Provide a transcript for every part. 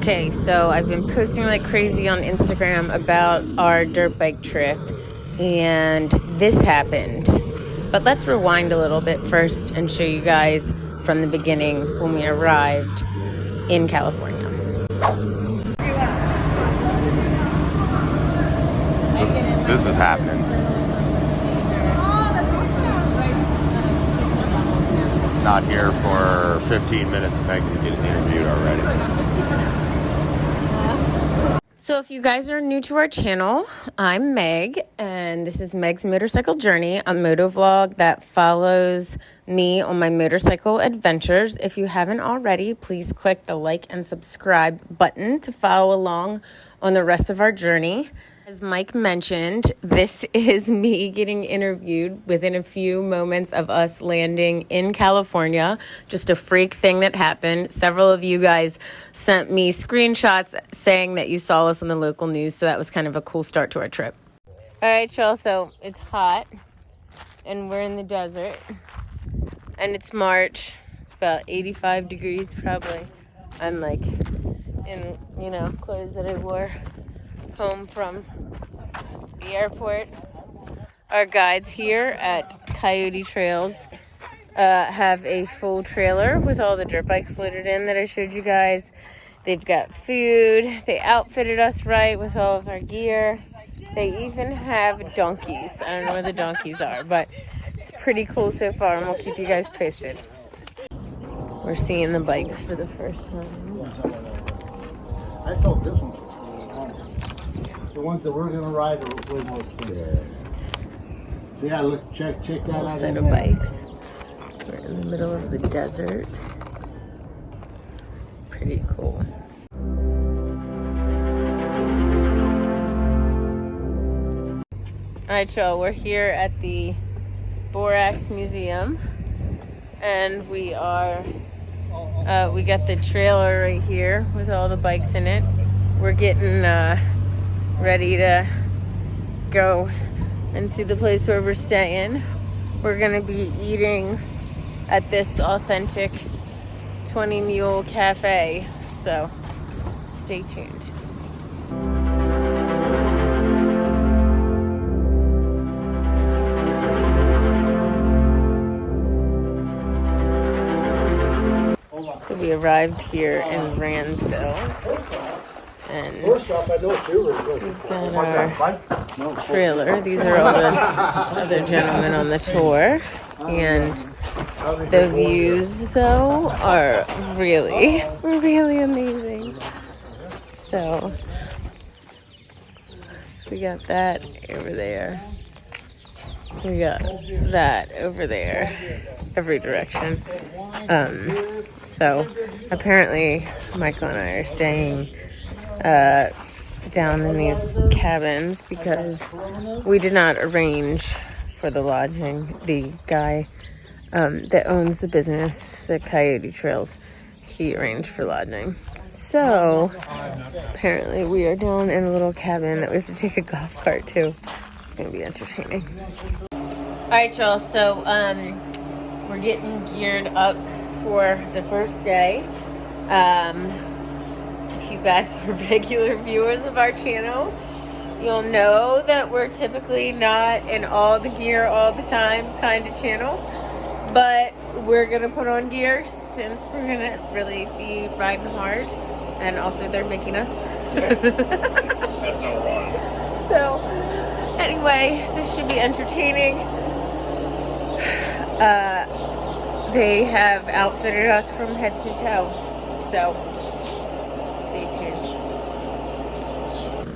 Okay, so I've been posting like crazy on Instagram about our dirt bike trip, and this happened. But let's rewind a little bit first and show you guys from the beginning when we arrived in California. So this is happening. Not here for 15 minutes. Meg is getting interviewed already. So if you guys are new to our channel, I'm Meg, and this is Meg's Motorcycle Journey, a motovlog that follows me on my motorcycle adventures. If you haven't already, please click the like and subscribe button to follow along on the rest of our journey. As Mike mentioned, this is me getting interviewed within a few moments of us landing in California. Just a freak thing that happened. Several of you guys sent me screenshots saying that you saw us on the local news, so that was kind of a cool start to our trip. All right, y'all, so it's hot, and we're in the desert, and it's March. It's about 85 degrees probably. I'm like in, clothes that I wore home from the airport. Our guides here at Coyote Trails have a full trailer with all the dirt bikes loaded in that I showed you guys. They've got food. They outfitted us right with all of our gear. They even have donkeys. I don't know where the donkeys are, but it's pretty cool so far, and we'll keep you guys posted. We're seeing the bikes for the first time. I saw this one. The ones that we're gonna ride are way more expensive. So yeah, look, check that out. Set of bikes. We're in the middle of the desert. Pretty cool. Alright, y'all, we're here at the Borax Museum, and we got the trailer right here with all the bikes in it. We're getting ready to go and see the place where we're staying. We're gonna be eating at this authentic 20 Mule Cafe, so stay tuned. So we arrived here in Ransville. And we've got our trailer. These are all the other gentlemen on the tour. And the views, though, are really, really amazing. So we got that over there. We got that over there. Every direction. So apparently Michael and I are staying down in these cabins because we did not arrange for the lodging. The guy that owns the business, the Coyote Trails, he arranged for lodging. So apparently we are down in a little cabin that we have to take a golf cart to. It's gonna be entertaining. All right, y'all, so we're getting geared up for the first day. If you guys are regular viewers of our channel, you'll know that we're typically not in all the gear all the time kind of channel, but we're gonna put on gear since we're gonna really be riding hard, and also they're making us. That's number one. So anyway, this should be entertaining. They have outfitted us from head to toe, so stay tuned.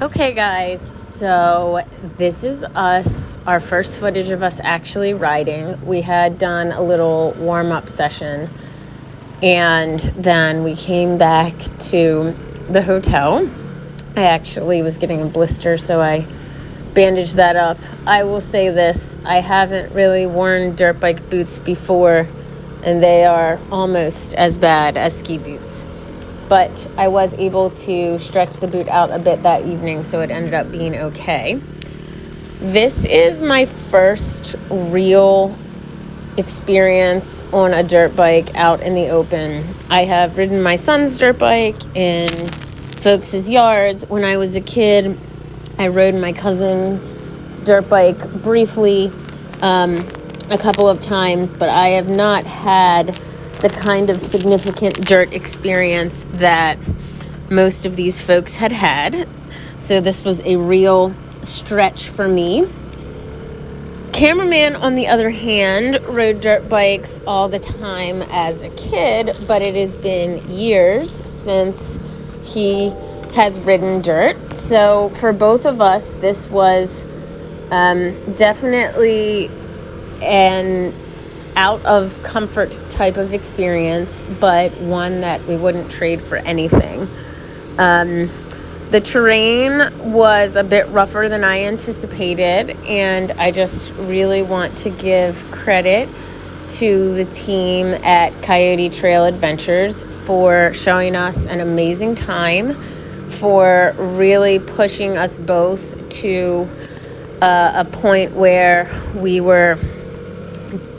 Okay, guys, so this is us, our first footage of us actually riding. We had done a little warm-up session, and then we came back to the hotel. I actually was getting a blister, so I bandaged that up. I will say this, I haven't really worn dirt bike boots before, and they are almost as bad as ski boots. But I was able to stretch the boot out a bit that evening, so it ended up being okay. This is my first real experience on a dirt bike out in the open. I have ridden my son's dirt bike in folks' yards. When I was a kid, I rode my cousin's dirt bike briefly a couple of times, but I have not had the kind of significant dirt experience that most of these folks had. So this was a real stretch for me. Cameraman, on the other hand, rode dirt bikes all the time as a kid, but it has been years since he has ridden dirt. So for both of us, this was definitely an out of comfort type of experience, but one that we wouldn't trade for anything. The terrain was a bit rougher than I anticipated, and I just really want to give credit to the team at Coyote Trail Adventures for showing us an amazing time, for really pushing us both to a point where we were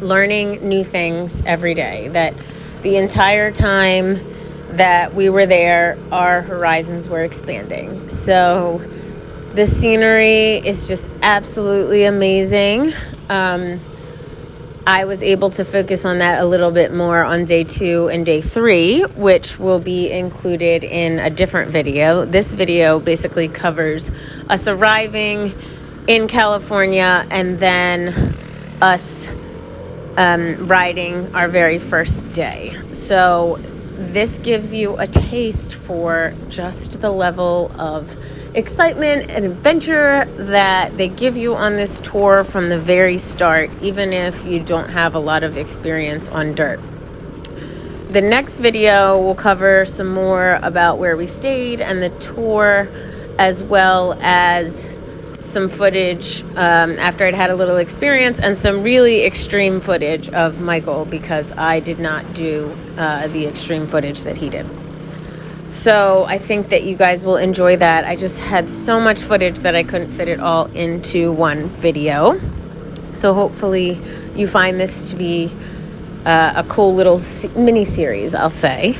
learning new things every day, that the entire time that we were there, our horizons were expanding. So the scenery is just absolutely amazing. I was able to focus on that a little bit more on day 2 and day 3, which will be included in a different video. This video basically covers us arriving in California and then us riding our very first day. So this gives you a taste for just the level of excitement and adventure that they give you on this tour from the very start, even if you don't have a lot of experience on dirt. The next video will cover some more about where we stayed and the tour, as well as some footage after I'd had a little experience, and some really extreme footage of Michael, because I did not do the extreme footage that he did. So I think that you guys will enjoy that. I just had so much footage that I couldn't fit it all into one video. So hopefully you find this to be a cool little mini series, I'll say.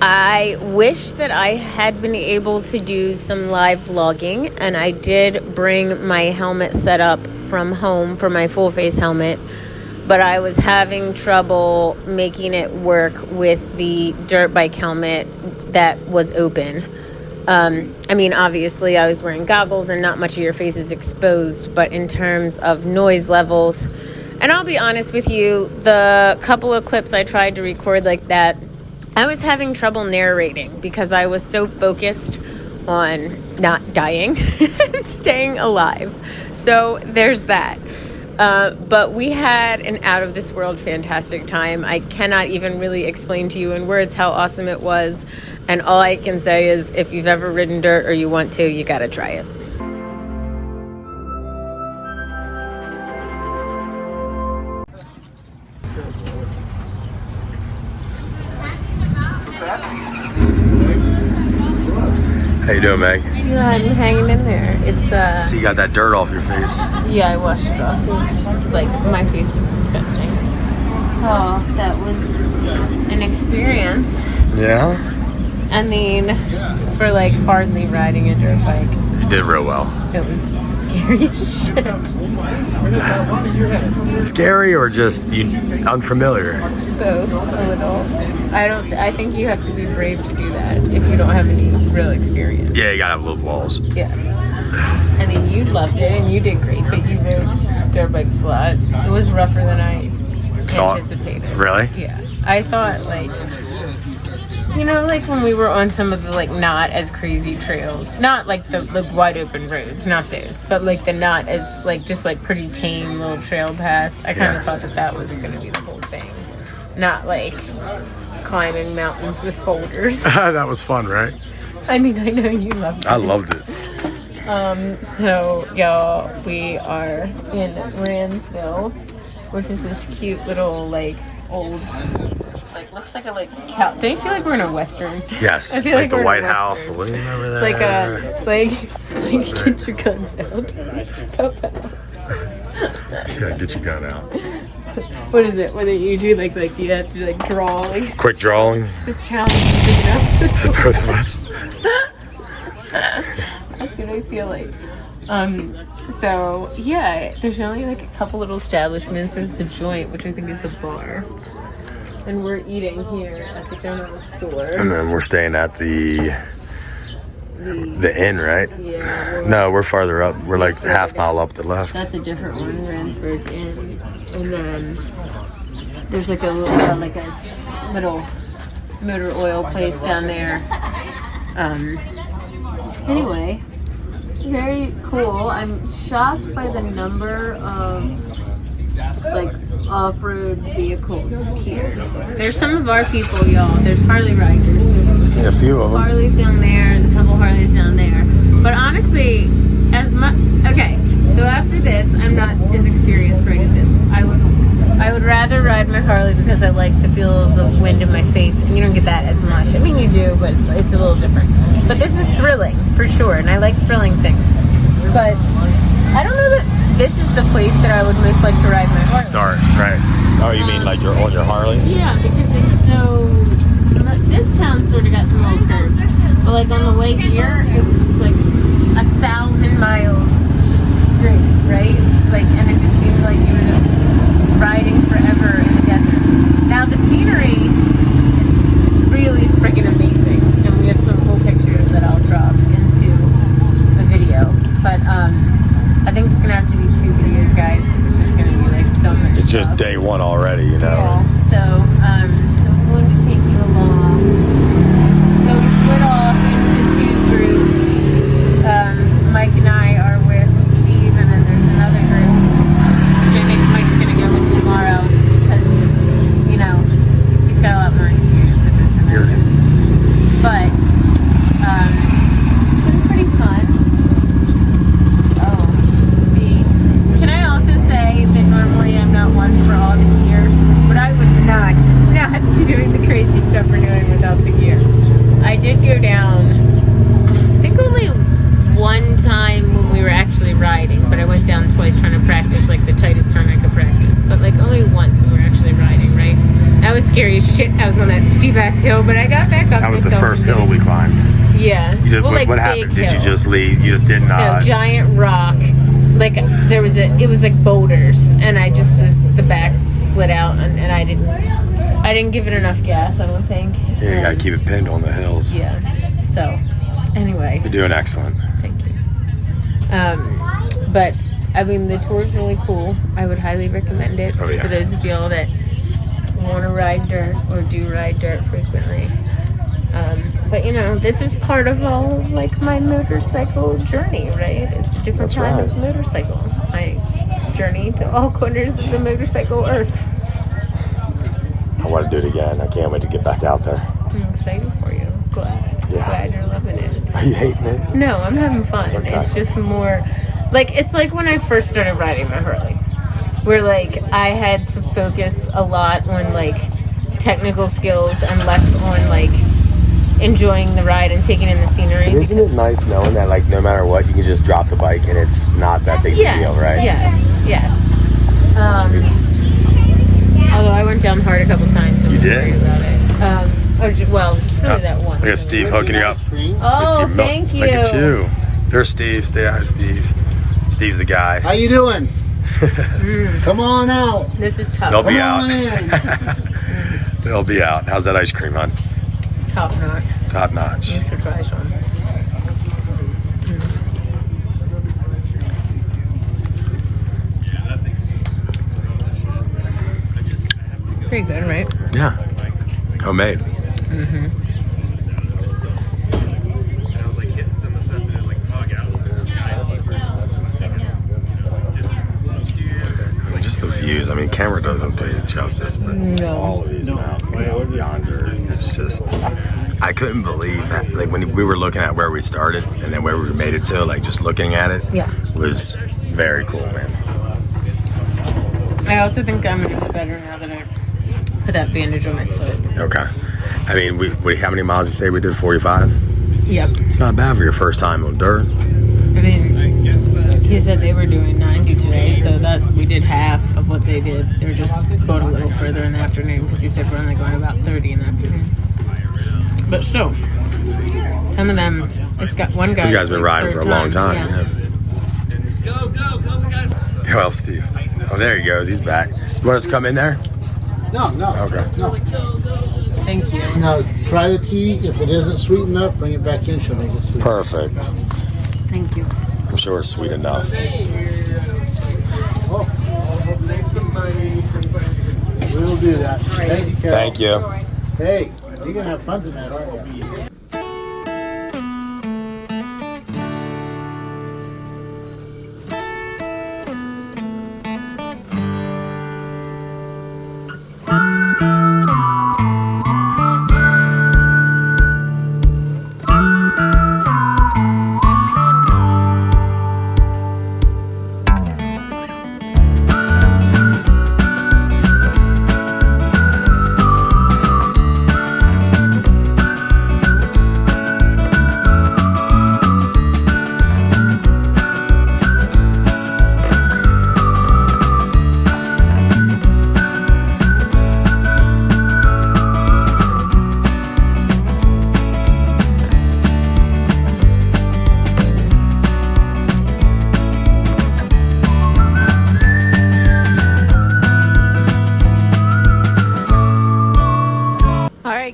I wish that I had been able to do some live vlogging, and I did bring my helmet set up from home for my full face helmet, but I was having trouble making it work with the dirt bike helmet that was open. I mean, obviously I was wearing goggles and not much of your face is exposed, but in terms of noise levels, and I'll be honest with you, the couple of clips I tried to record like that, I was having trouble narrating because I was so focused on not dying and staying alive. So there's that. But we had an out of this world fantastic time. I cannot even really explain to you in words how awesome it was. And all I can say is, if you've ever ridden dirt or you want to, you got to try it. How you doing, Meg? Yeah, I'm hanging in there. It's So you got that dirt off your face. yeah, I washed it off. It was like, my face was disgusting. Oh, that was an experience. Yeah? I mean, for like hardly riding a dirt bike. You did real well. It was scary as shit. Scary or just unfamiliar? Both, a little. I think you have to be brave to do that if you don't have any real experience. Yeah, you gotta have little balls. Yeah. I mean, you loved it and you did great, but you rode dirt bikes a lot. It was rougher than I anticipated. Really? Yeah. I thought, like, you know, like when we were on some of the like not as crazy trails, not like the wide open roads, not those, but like the not as like just like pretty tame little trail paths. I kind of thought that was going to be the whole thing, not like climbing mountains with boulders. That was fun, right? I mean, I know you loved it. I loved it. So y'all, we are in Ransville, which is this cute little like old, like looks like a like cow. Don't you feel like we're in a western? Yes. I feel like the we're in a White western. House saloon over there. Like get your guns out. Yeah, get your gun out. what is it? When you do like you have to like draw like Quick drawing. this challenge is big enough. The both of us. That's what I feel like. So yeah, there's only like a couple little establishments. There's the Joint, which I think is a bar, and we're eating here at the general store. And then we're staying at the inn, right? Yeah. No, we're farther up. We're like half mile up the left. That's a different one, Randsburg Inn. And then there's like a little motor oil place down there. Anyway, very cool. I'm shocked by the number of like off-road vehicles here. There's some of our people, y'all. There's Harley riders. Seen a few of them. Harleys down there. There's a couple Harleys down there. But honestly, okay. So after this, I'm not as experienced riding this. I would rather ride my Harley because I like the feel of the wind in my face, and you don't get that as much. I mean, you do, but it's a little different. But this is thrilling for sure, and I like thrilling things. But I don't know that this is the place that I would most like to ride my Harley. Start, right. Oh, you mean like on your Harley? Yeah, because it's so. This town sort of got some little curves, but like on the way here, it was like 1,000 miles straight, right? Like, and it just seemed like you were just riding forever in the desert. Now the scenery is really freaking amazing, and we have some cool pictures that I'll drop into the video. But I think it's gonna have to be 2 videos, guys, because it's just gonna be like so much. It's stuff. just day one already, you know. Yeah. So I'm going to take you along. So we split off into 2 groups. Mike and I are with Steve, and then there's another group, which I think Mike's going to go with tomorrow, because, you know, he's got a lot more experience at this than I do. But, it's been pretty fun. Oh, see. Can I also say that normally I'm not one for all the gear, but I would not be doing the crazy stuff we're doing without the gear. I did go down, I think only one time when we were actually riding, but I went down twice trying to practice like the tightest turn I could practice, but like only once when we were actually riding, right? That was scary as shit. I was on that steep ass hill, but I got back up. That was the first hill we climbed. Yeah. You just, well, like what happened? Did you hill. just leave? You just did not? No, giant rock. Like it was like boulders, and I just the back slid out, and I didn't give it enough gas, I don't think. Yeah, you gotta keep it pinned on the hills. Yeah. So, anyway. You're doing excellent. Thank you. But I mean, the tour is really cool. I would highly recommend it Oh, yeah. for those of y'all that want to ride dirt or do ride dirt frequently. But you know, this is part of all of, like, my motorcycle journey, right? It's a different That's kind right. of motorcycle. My journey to all corners of the motorcycle earth. I want to do it again. I can't wait to get back out there. I'm excited for you. Glad you're loving it. Are you hating it? No, I'm having fun. Okay. It's just more like, it's like when I first started riding my Harley, where like I had to focus a lot on like technical skills and less on like enjoying the ride and taking in the scenery. And isn't it nice knowing that, like, no matter what, you can just drop the bike and it's not that big a deal, right? Yes. Although I went down hard a couple times. You did? About it. Just really that one. Look at Steve hooking you up. Oh, thank you. Look at you. There's Steve. Stay out, Steve. Steve's the guy. How you doing? Come on out. This is tough. They'll be Come out. on in. They'll be out. How's that ice cream, hon? Top notch. Top notch. You should try some. Pretty good, right? Yeah. Homemade. Just the views. I mean, camera doesn't do it justice, but all of these mountains yonder, it's just, I couldn't believe that. Like, when we were looking at where we started and then where we made it to, like, just looking at it was very cool, man. I also think I'm gonna be better now that I put that bandage on my foot. Okay. I mean, how many miles you say we did? 45? Yep. It's not bad for your first time on dirt. I mean, you They said they were doing 90 today, so that we did half of what they did. They're just going a little further in the afternoon because he said we're only going about 30 in the afternoon. But still, some of them, it's got one guy. You guys been riding for a long time. Yeah. Go, we got it. Well, Steve. Oh, there he goes. He's back. You want us to come in there? No. Okay. No. Thank you. Now, try the tea. If it isn't sweet enough, bring it back in. She'll make it sweet. Perfect. Thank you. I'm sure it's sweet enough. We'll do that. Thank you, Carol. Thank you. Hey, you're going to have fun tonight, aren't you?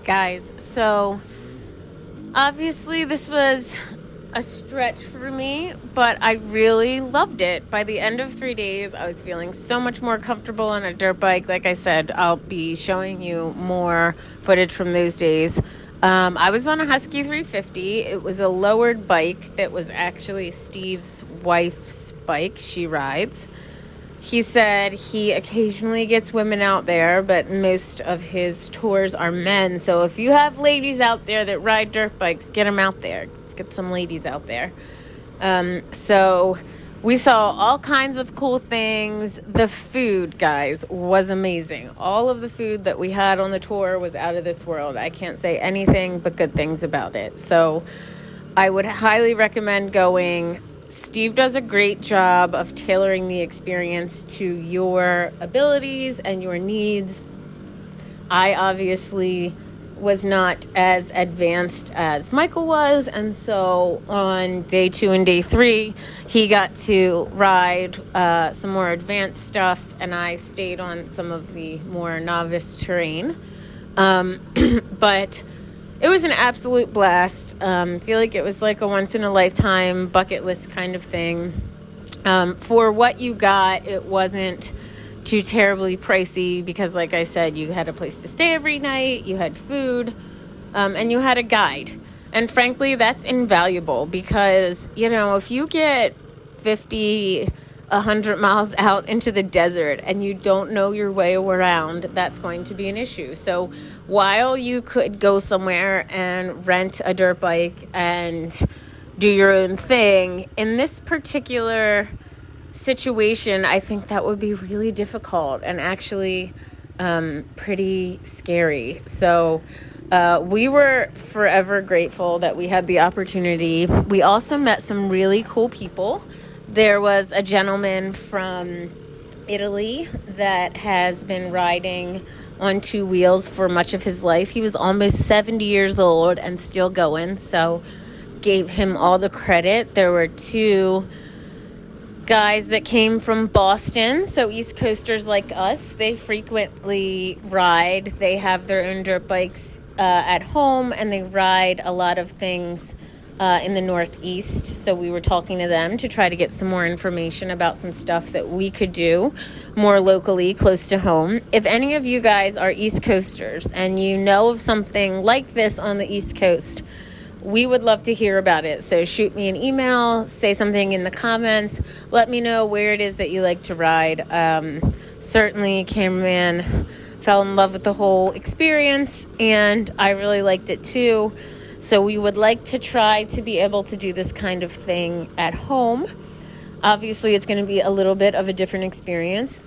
Guys, so obviously this was a stretch for me, but I really loved it. By the end of 3 days, I was feeling so much more comfortable on a dirt bike. Like I said, I'll be showing you more footage from those days. I was on a Husky 350. It was a lowered bike that was actually Steve's wife's bike. She rides. He said he occasionally gets women out there, but most of his tours are men. So if you have ladies out there that ride dirt bikes, get them out there. Let's get some ladies out there. So we saw all kinds of cool things. The food, guys, was amazing. All of the food that we had on the tour was out of this world. I can't say anything but good things about it. So I would highly recommend going. Steve does a great job of tailoring the experience to your abilities and your needs. I obviously was not as advanced as Michael was, and so on day 2 and day 3, he got to ride some more advanced stuff, and I stayed on some of the more novice terrain. But it was an absolute blast. I feel like it was like a once-in-a-lifetime bucket list kind of thing. For what you got, it wasn't too terribly pricey because, like I said, you had a place to stay every night, you had food, and you had a guide. And frankly, that's invaluable because, you know, if you get 50, 100 miles out into the desert and you don't know your way around, that's going to be an issue. So while you could go somewhere and rent a dirt bike and do your own thing, in this particular situation, I think that would be really difficult and actually pretty scary. So we were forever grateful that we had the opportunity. We also met some really cool people. There was a gentleman from Italy that has been riding on 2 wheels for much of his life. He was almost 70 years old and still going, so gave him all the credit. There were 2 guys that came from Boston, so East Coasters like us. They frequently ride. They have their own dirt bikes at home, and they ride a lot of things in the Northeast. So we were talking to them to try to get some more information about some stuff that we could do more locally, close to home. If any of you guys are East Coasters and you know of something like this on the East Coast, we would love to hear about it. So shoot me an email, say something in the comments, let me know where it is that you like to ride. Certainly, Cameraman fell in love with the whole experience, and I really liked it too. So we would like to try to be able to do this kind of thing at home. Obviously, it's going to be a little bit of a different experience.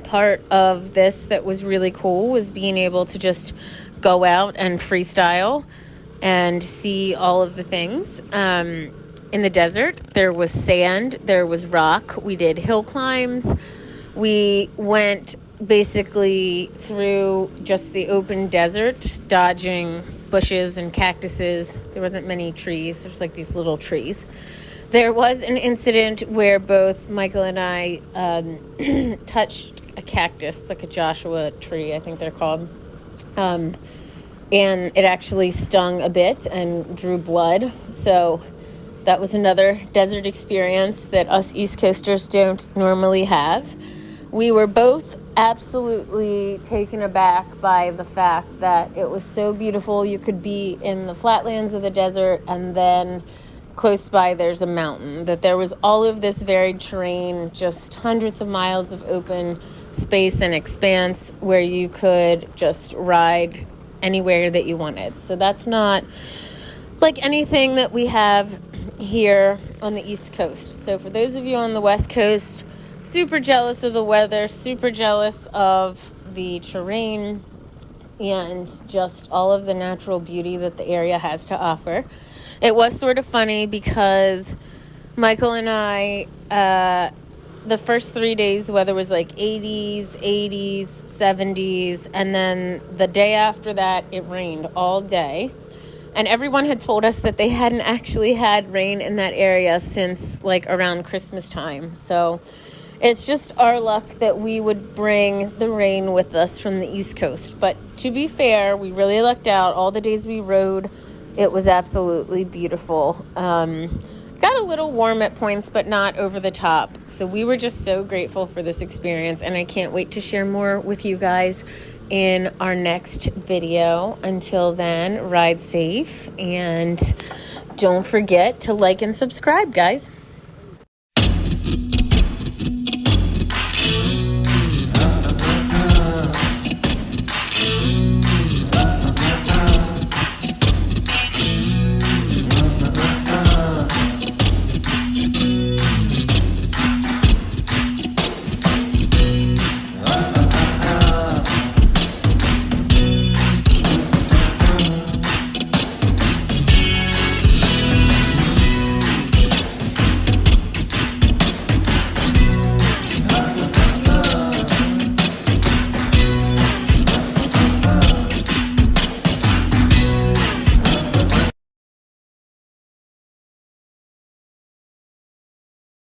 Part of this that was really cool was being able to just go out and freestyle and see all of the things. in the desert. There was sand, there was rock. We did hill climbs. We went basically through just the open desert, dodging bushes and cactuses. There wasn't many trees. There's like these little trees. There was an incident where both Michael and I touched a cactus, like a Joshua tree, I think they're called. And it actually stung a bit and drew blood. So that was another desert experience that us East Coasters don't normally have. We were both absolutely taken aback by the fact that it was so beautiful. You could be in the flatlands of the desert, and then close by there's a mountain. That there was all of this varied terrain, just hundreds of miles of open space and expanse where you could just ride anywhere that you wanted. So that's not like anything that we have here on the East Coast. So for those of you on the West Coast, super jealous of the weather, super jealous of the terrain, and just all of the natural beauty that the area has to offer. It was sort of funny because Michael and I, the first 3 days, the weather was like 80s, 70s, and then the day after that, it rained all day. And everyone had told us that they hadn't actually had rain in that area since like around Christmas time. So it's just our luck that we would bring the rain with us from the East Coast. But to be fair, we really lucked out. All the days we rode, it was absolutely beautiful. Got a little warm at points, but not over the top. So we were just so grateful for this experience, and I can't wait to share more with you guys in our next video. Until then, ride safe, and don't forget to like and subscribe, guys.